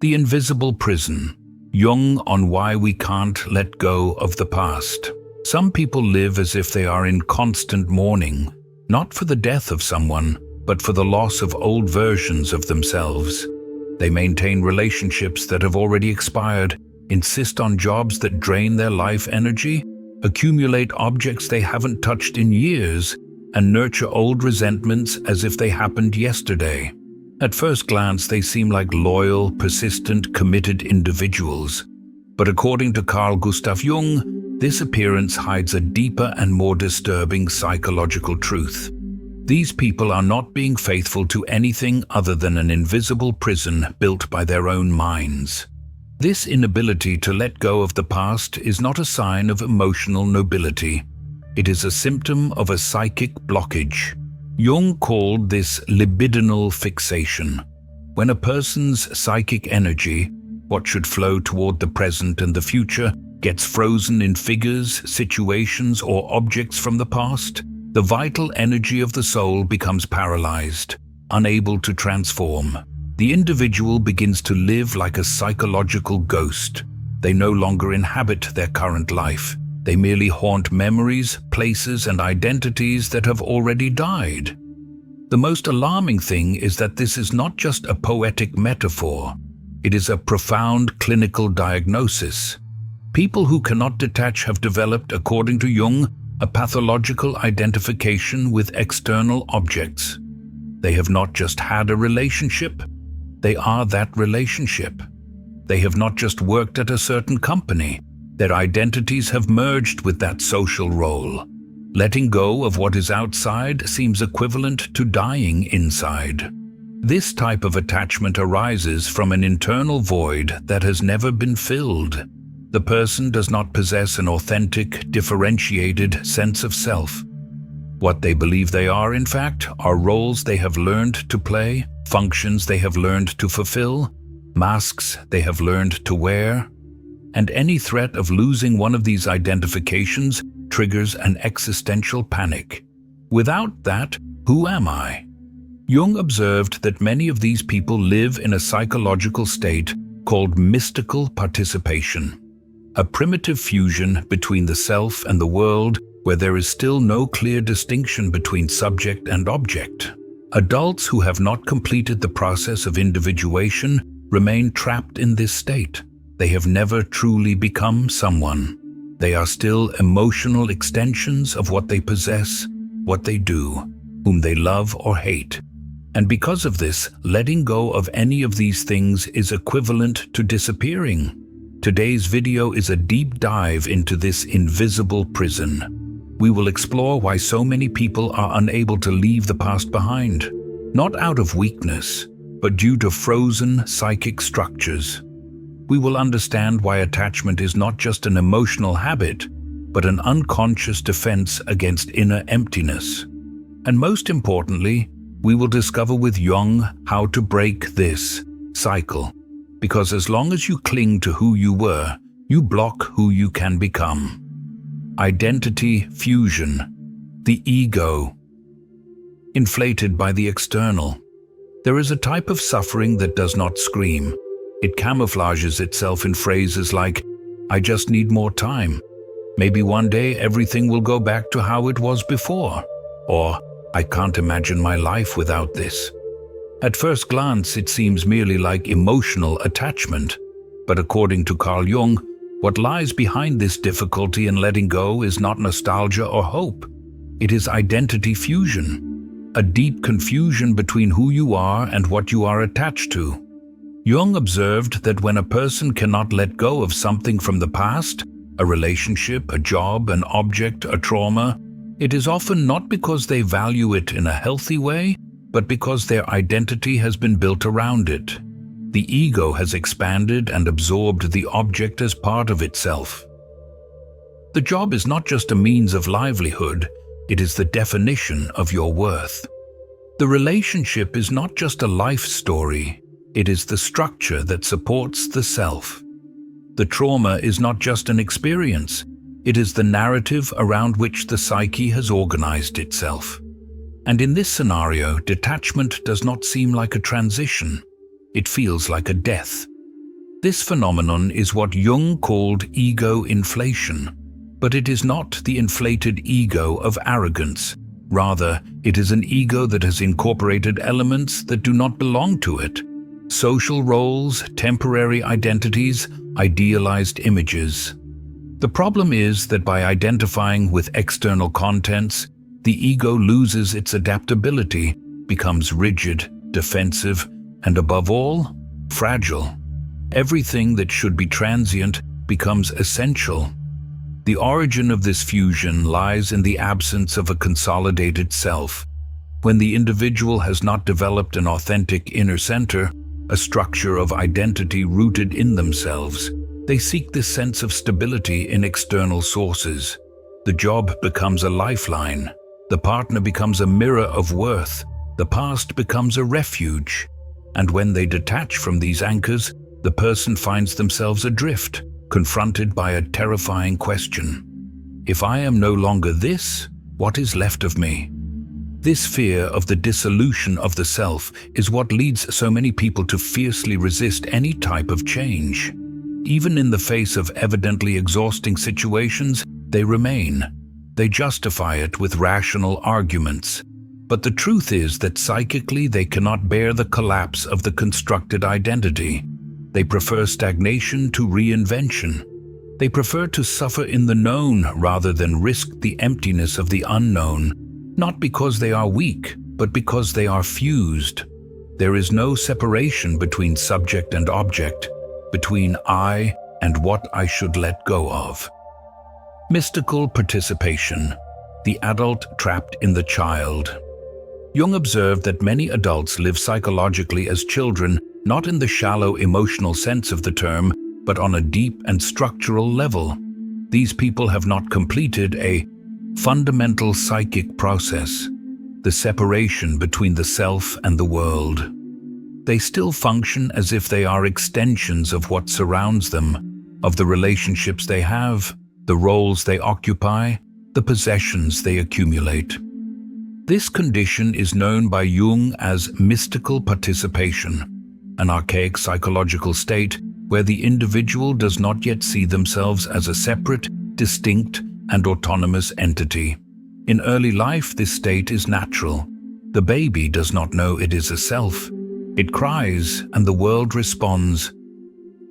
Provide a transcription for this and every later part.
The invisible prison. Jung on why we can't let go of the past. Some people live as if they are in constant mourning, not for the death of someone, but for the loss of old versions of themselves. They maintain relationships that have already expired, insist on jobs that drain their life energy, accumulate objects they haven't touched in years, and nurture old resentments as if they happened yesterday. At first glance, they seem like loyal, persistent, committed individuals. But according to Carl Gustav Jung, this appearance hides a deeper and more disturbing psychological truth. These people are not being faithful to anything other than an invisible prison built by their own minds. This inability to let go of the past is not a sign of emotional nobility. It is a symptom of a psychic blockage. Jung called this libidinal fixation. When a person's psychic energy, what should flow toward the present and the future, gets frozen in figures, situations, or objects from the past, the vital energy of the soul becomes paralyzed, unable to transform. The individual begins to live like a psychological ghost. They no longer inhabit their current life. They merely haunt memories, places, and identities that have already died. The most alarming thing is that this is not just a poetic metaphor. It is a profound clinical diagnosis. People who cannot detach have developed, according to Jung, a pathological identification with external objects. They have not just had a relationship, they are that relationship. They have not just worked at a certain company, their identities have merged with that social role. Letting go of what is outside seems equivalent to dying inside. This type of attachment arises from an internal void that has never been filled. The person does not possess an authentic, differentiated sense of self. What they believe they are, in fact, are roles they have learned to play, functions they have learned to fulfill, masks they have learned to wear. And any threat of losing one of these identifications triggers an existential panic. Without that, who am I? Jung observed that many of these people live in a psychological state called mystical participation. A primitive fusion between the self and the world where there is still no clear distinction between subject and object. Adults who have not completed the process of individuation remain trapped in this state. They have never truly become someone. They are still emotional extensions of what they possess, what they do, whom they love or hate. And because of this, letting go of any of these things is equivalent to disappearing. Today's video is a deep dive into this invisible prison. We will explore why so many people are unable to leave the past behind, not out of weakness, but due to frozen psychic structures. We will understand why attachment is not just an emotional habit, but an unconscious defense against inner emptiness. And most importantly, we will discover with Jung how to break this cycle. Because as long as you cling to who you were, you block who you can become. Identity fusion. The ego. Inflated by the external. There is a type of suffering that does not scream. It camouflages itself in phrases like, "I just need more time." "Maybe one day everything will go back to how it was before." Or, "I can't imagine my life without this." At first glance, it seems merely like emotional attachment. But according to Carl Jung, what lies behind this difficulty in letting go is not nostalgia or hope. It is identity fusion, a deep confusion between who you are and what you are attached to. Jung observed that when a person cannot let go of something from the past, a relationship, a job, an object, a trauma, it is often not because they value it in a healthy way, but because their identity has been built around it. The ego has expanded and absorbed the object as part of itself. The job is not just a means of livelihood, it is the definition of your worth. The relationship is not just a life story, it is the structure that supports the self. The trauma is not just an experience, it is the narrative around which the psyche has organized itself. And in this scenario, detachment does not seem like a transition. It feels like a death. This phenomenon is what Jung called ego inflation, but it is not the inflated ego of arrogance. Rather, it is an ego that has incorporated elements that do not belong to it. Social roles, temporary identities, idealized images. The problem is that by identifying with external contents, the ego loses its adaptability, becomes rigid, defensive, and above all, fragile. Everything that should be transient becomes essential. The origin of this fusion lies in the absence of a consolidated self. When the individual has not developed an authentic inner center, a structure of identity rooted in themselves, they seek this sense of stability in external sources. The job becomes a lifeline. The partner becomes a mirror of worth. The past becomes a refuge. And when they detach from these anchors, the person finds themselves adrift, confronted by a terrifying question. If I am no longer this, what is left of me? This fear of the dissolution of the self is what leads so many people to fiercely resist any type of change. Even in the face of evidently exhausting situations, they remain. They justify it with rational arguments. But the truth is that psychically they cannot bear the collapse of the constructed identity. They prefer stagnation to reinvention. They prefer to suffer in the known rather than risk the emptiness of the unknown, not because they are weak, but because they are fused. There is no separation between subject and object, between I and what I should let go of. Mystical participation, the adult trapped in the child. Jung observed that many adults live psychologically as children, not in the shallow emotional sense of the term, but on a deep and structural level. These people have not completed a fundamental psychic process, the separation between the self and the world. They still function as if they are extensions of what surrounds them, of the relationships they have, the roles they occupy, the possessions they accumulate. This condition is known by Jung as mystical participation, an archaic psychological state where the individual does not yet see themselves as a separate, distinct, and autonomous entity. In early life, this state is natural. The baby does not know it is a self. It cries, and the world responds.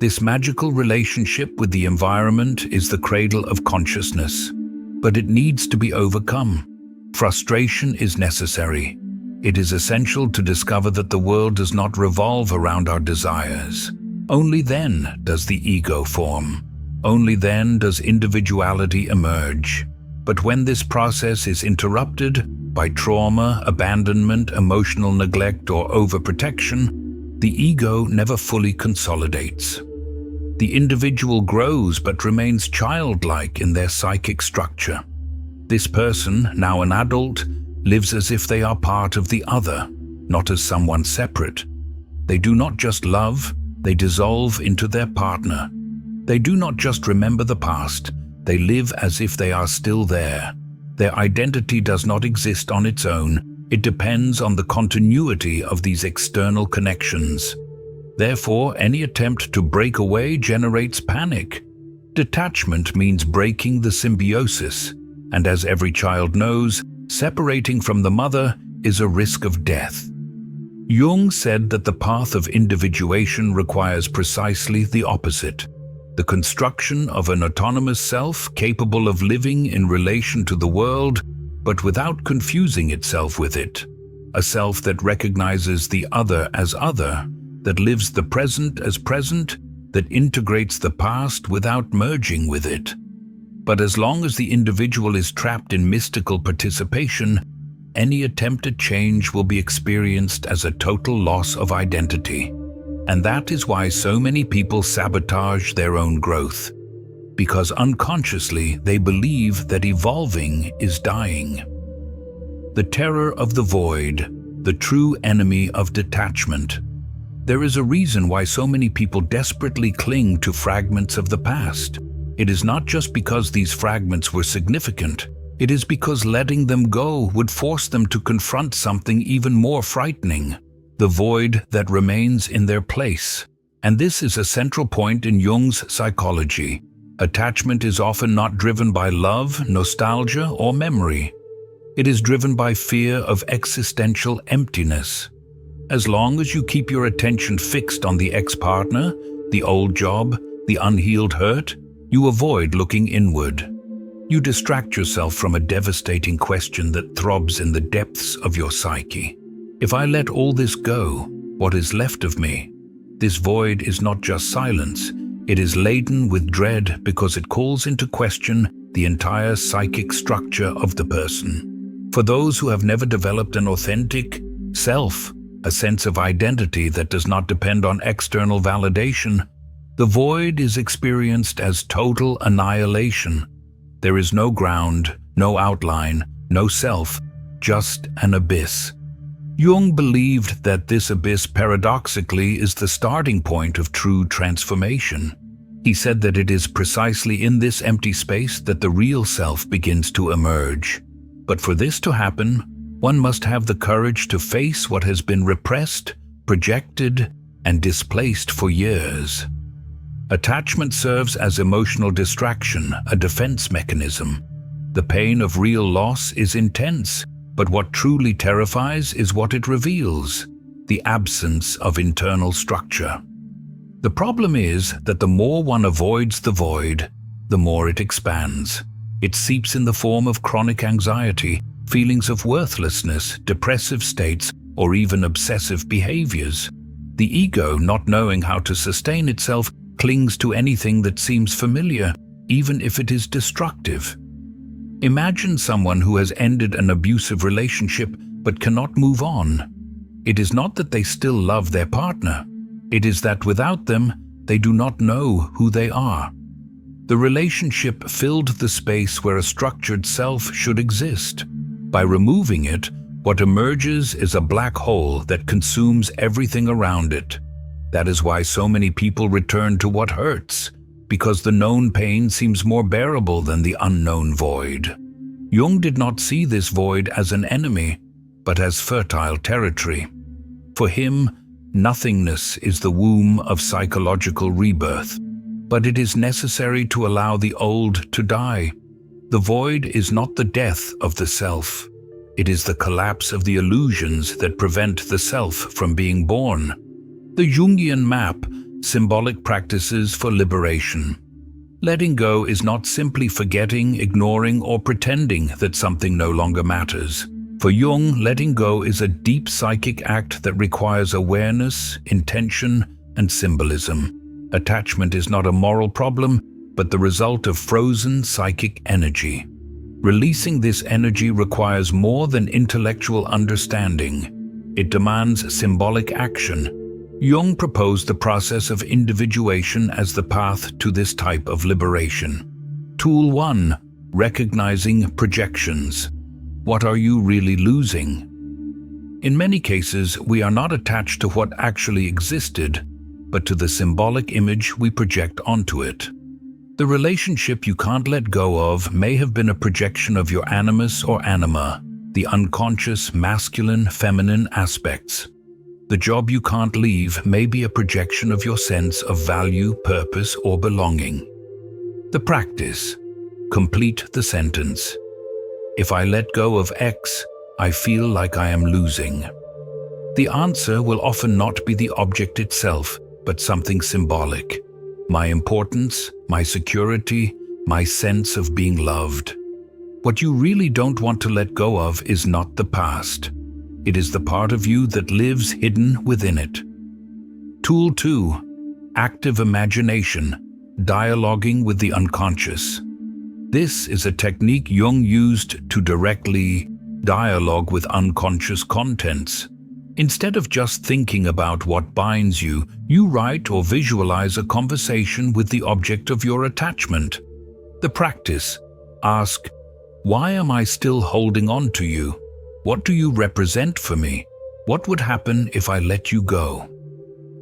This magical relationship with the environment is the cradle of consciousness, but it needs to be overcome. Frustration is necessary. It is essential to discover that the world does not revolve around our desires. Only then does the ego form. Only then does individuality emerge. But when this process is interrupted by trauma, abandonment, emotional neglect, or overprotection, the ego never fully consolidates. The individual grows but remains childlike in their psychic structure. This person, now an adult, lives as if they are part of the other, not as someone separate. They do not just love, they dissolve into their partner. They do not just remember the past, they live as if they are still there. Their identity does not exist on its own, it depends on the continuity of these external connections. Therefore, any attempt to break away generates panic. Detachment means breaking the symbiosis, and as every child knows, separating from the mother is a risk of death. Jung said that the path of individuation requires precisely the opposite, the construction of an autonomous self capable of living in relation to the world, but without confusing itself with it. A self that recognizes the other as other, that lives the present as present, that integrates the past without merging with it. But as long as the individual is trapped in mystical participation, any attempt at change will be experienced as a total loss of identity. And that is why so many people sabotage their own growth, because unconsciously they believe that evolving is dying. The terror of the void, the true enemy of detachment. There is a reason why so many people desperately cling to fragments of the past. It is not just because these fragments were significant. It is because letting them go would force them to confront something even more frightening, the void that remains in their place. And this is a central point in Jung's psychology. Attachment is often not driven by love, nostalgia, or memory. It is driven by fear of existential emptiness. As long as you keep your attention fixed on the ex-partner, the old job, the unhealed hurt, you avoid looking inward. You distract yourself from a devastating question that throbs in the depths of your psyche. If I let all this go, what is left of me? This void is not just silence. It is laden with dread because it calls into question the entire psychic structure of the person. For those who have never developed an authentic self, a sense of identity that does not depend on external validation, the void is experienced as total annihilation. There is no ground, no outline, no self, just an abyss. Jung believed that this abyss paradoxically is the starting point of true transformation. He said that it is precisely in this empty space that the real self begins to emerge. But for this to happen, one must have the courage to face what has been repressed, projected, and displaced for years. Attachment serves as emotional distraction, a defense mechanism. The pain of real loss is intense, but what truly terrifies is what it reveals: the absence of internal structure. The problem is that the more one avoids the void, the more it expands. It seeps in the form of chronic anxiety, feelings of worthlessness, depressive states, or even obsessive behaviors. The ego, not knowing how to sustain itself, clings to anything that seems familiar, even if it is destructive. Imagine someone who has ended an abusive relationship but cannot move on. It is not that they still love their partner. It is that without them, they do not know who they are. The relationship filled the space where a structured self should exist. By removing it, what emerges is a black hole that consumes everything around it. That is why so many people return to what hurts, because the known pain seems more bearable than the unknown void. Jung did not see this void as an enemy, but as fertile territory. For him, nothingness is the womb of psychological rebirth, but it is necessary to allow the old to die. The void is not the death of the self. It is the collapse of the illusions that prevent the self from being born. The Jungian map, symbolic practices for liberation. Letting go is not simply forgetting, ignoring, or pretending that something no longer matters. For Jung, letting go is a deep psychic act that requires awareness, intention, and symbolism. Attachment is not a moral problem, but the result of frozen psychic energy. Releasing this energy requires more than intellectual understanding. It demands symbolic action. Jung proposed the process of individuation as the path to this type of liberation. Tool 1. Recognizing projections. What are you really losing? In many cases, we are not attached to what actually existed, but to the symbolic image we project onto it. The relationship you can't let go of may have been a projection of your animus or anima, the unconscious masculine, feminine aspects. The job you can't leave may be a projection of your sense of value, purpose, or belonging. The practice. Complete the sentence. If I let go of X, I feel like I am losing. The answer will often not be the object itself, but something symbolic. My importance, my security, my sense of being loved. What you really don't want to let go of is not the past. It is the part of you that lives hidden within it. Tool 2. Active imagination, dialoguing with the unconscious. This is a technique Jung used to directly dialogue with unconscious contents. Instead of just thinking about what binds you, you write or visualize a conversation with the object of your attachment. The practice. Ask, why am I still holding on to you? What do you represent for me? What would happen if I let you go?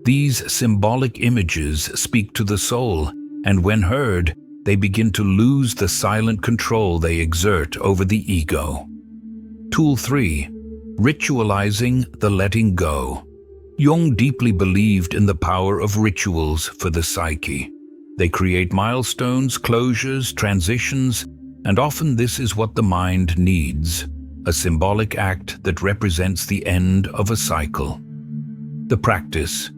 These symbolic images speak to the soul, and when heard, they begin to lose the silent control they exert over the ego. Tool 3. Ritualizing the letting go. Jung deeply believed in the power of rituals for the psyche. They create milestones, closures, transitions, and often this is what the mind needs, a symbolic act that represents the end of a cycle. The practice.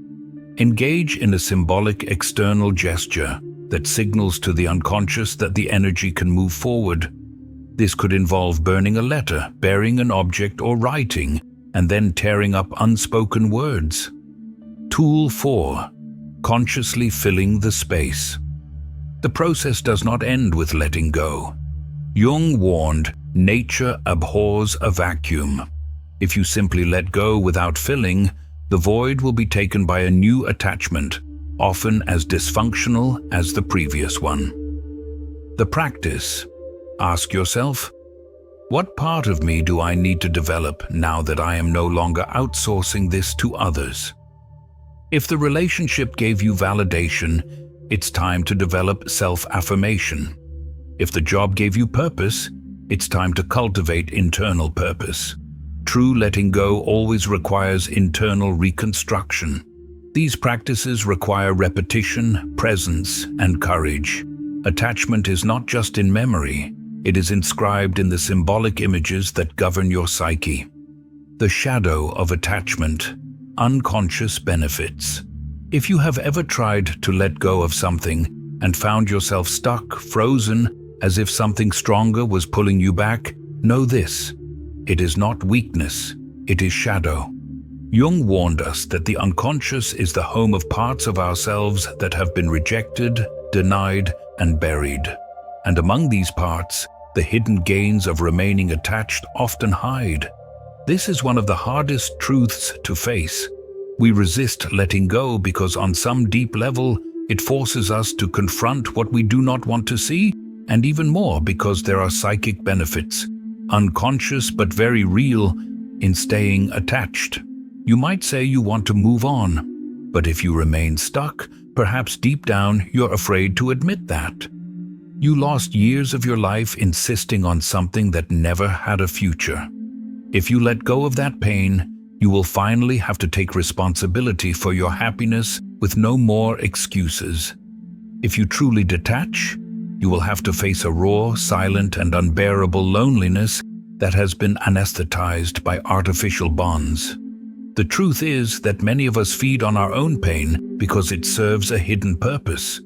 Engage in a symbolic external gesture that signals to the unconscious that the energy can move forward. This could involve burning a letter, burying an object, or writing, and then tearing up unspoken words. Tool 4. Consciously filling the space. The process does not end with letting go. Jung warned, nature abhors a vacuum. If you simply let go without filling, the void will be taken by a new attachment, often as dysfunctional as the previous one. The practice. Ask yourself, what part of me do I need to develop now that I am no longer outsourcing this to others? If the relationship gave you validation, it's time to develop self-affirmation. If the job gave you purpose, it's time to cultivate internal purpose. True letting go always requires internal reconstruction. These practices require repetition, presence, and courage. Attachment is not just in memory, it is inscribed in the symbolic images that govern your psyche. The shadow of attachment, unconscious benefits. If you have ever tried to let go of something and found yourself stuck, frozen, as if something stronger was pulling you back, know this: it is not weakness, it is shadow. Jung warned us that the unconscious is the home of parts of ourselves that have been rejected, denied, and buried. And among these parts, the hidden gains of remaining attached often hide. This is one of the hardest truths to face. We resist letting go because on some deep level, it forces us to confront what we do not want to see, and even more because there are psychic benefits, unconscious but very real, in staying attached. You might say you want to move on, but if you remain stuck, perhaps deep down you're afraid to admit that. You lost years of your life insisting on something that never had a future. If you let go of that pain, you will finally have to take responsibility for your happiness with no more excuses. If you truly detach, you will have to face a raw, silent, and unbearable loneliness that has been anesthetized by artificial bonds. The truth is that many of us feed on our own pain because it serves a hidden purpose.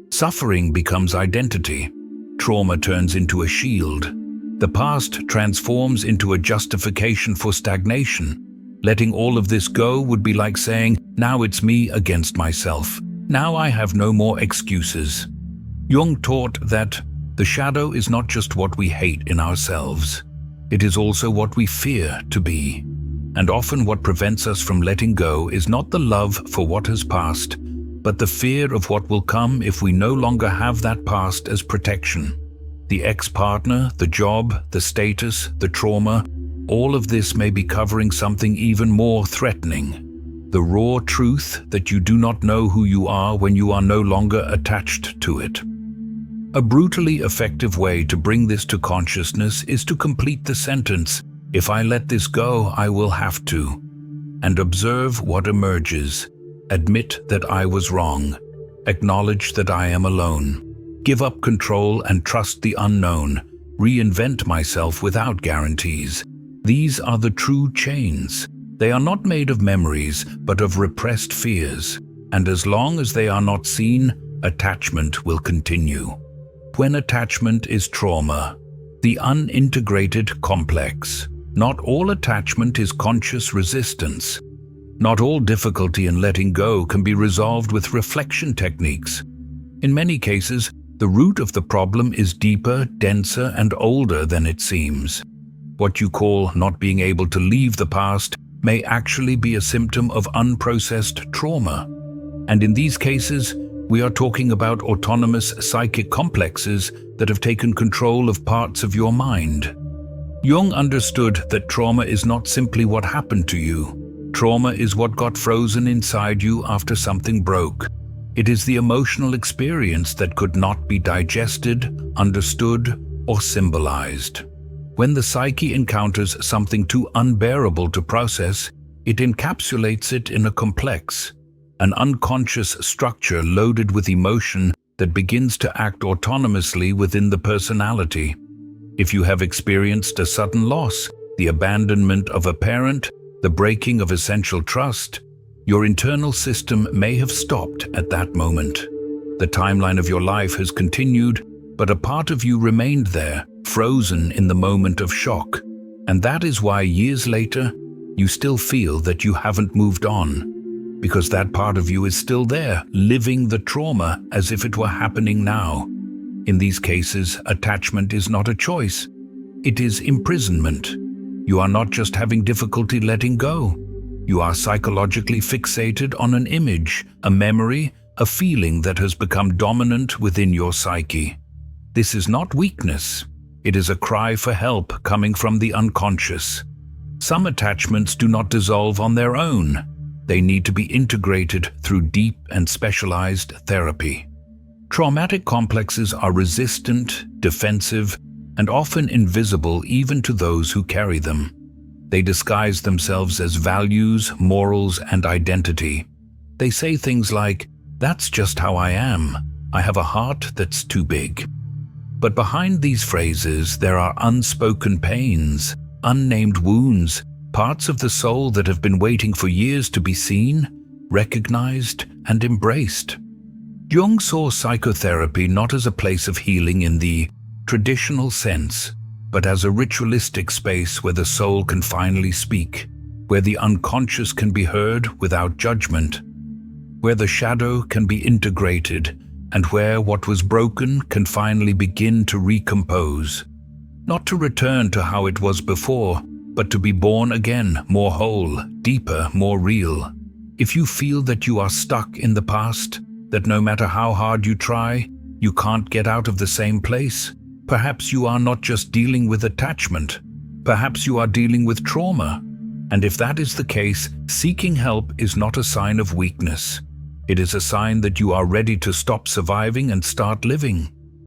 Suffering becomes identity. Trauma turns into a shield. The past transforms into a justification for stagnation. Letting all of this go would be like saying, now it's me against myself. Now I have no more excuses. Jung taught that the shadow is not just what we hate in ourselves. It is also what we fear to be. And often what prevents us from letting go is not the love for what has passed, but the fear of what will come if we no longer have that past as protection. The ex-partner, the job, the status, the trauma, all of this may be covering something even more threatening. The raw truth that you do not know who you are when you are no longer attached to it. A brutally effective way to bring this to consciousness is to complete the sentence, "If I let this go, I will have to," and observe what emerges. Admit that I was wrong. Acknowledge that I am alone. Give up control and trust the unknown. Reinvent myself without guarantees. These are the true chains. They are not made of memories, but of repressed fears. And as long as they are not seen, attachment will continue. When attachment is trauma, the unintegrated complex. Not all attachment is conscious resistance. Not all difficulty in letting go can be resolved with reflection techniques. In many cases, the root of the problem is deeper, denser, and older than it seems. What you call not being able to leave the past may actually be a symptom of unprocessed trauma. And in these cases, we are talking about autonomous psychic complexes that have taken control of parts of your mind. Jung understood that trauma is not simply what happened to you. Trauma is what got frozen inside you after something broke. It is the emotional experience that could not be digested, understood, or symbolized. When the psyche encounters something too unbearable to process, It encapsulates it in a complex, an unconscious structure loaded with emotion that begins to act autonomously within the personality. If you have experienced a sudden loss, the abandonment of a parent, the breaking of essential trust, your internal system may have stopped at that moment. The timeline of your life has continued, but a part of you remained there, frozen in the moment of shock. And that is why years later, you still feel that you haven't moved on, because that part of you is still there, living the trauma as if it were happening now. In these cases, attachment is not a choice. It is imprisonment. You are not just having difficulty letting go. You are psychologically fixated on an image, a memory, a feeling that has become dominant within your psyche. This is not weakness. It is a cry for help coming from the unconscious. Some attachments do not dissolve on their own. They need to be integrated through deep and specialized therapy. Traumatic complexes are resistant, defensive, and often invisible even to those who carry them. They disguise themselves as values, morals, and identity. They say things like, "That's just how I am. I have a heart that's too big." But behind these phrases, there are unspoken pains, unnamed wounds, parts of the soul that have been waiting for years to be seen, recognized, and embraced. Jung saw psychotherapy not as a place of healing in the traditional sense, but as a ritualistic space where the soul can finally speak, where the unconscious can be heard without judgment, where the shadow can be integrated, and where what was broken can finally begin to recompose. Not to return to how it was before, but to be born again, more whole, deeper, more real. If you feel that you are stuck in the past, that no matter how hard you try, you can't get out of the same place, perhaps you are not just dealing with attachment, perhaps you are dealing with trauma. And if that is the case, seeking help is not a sign of weakness. It is a sign that you are ready to stop surviving and start living.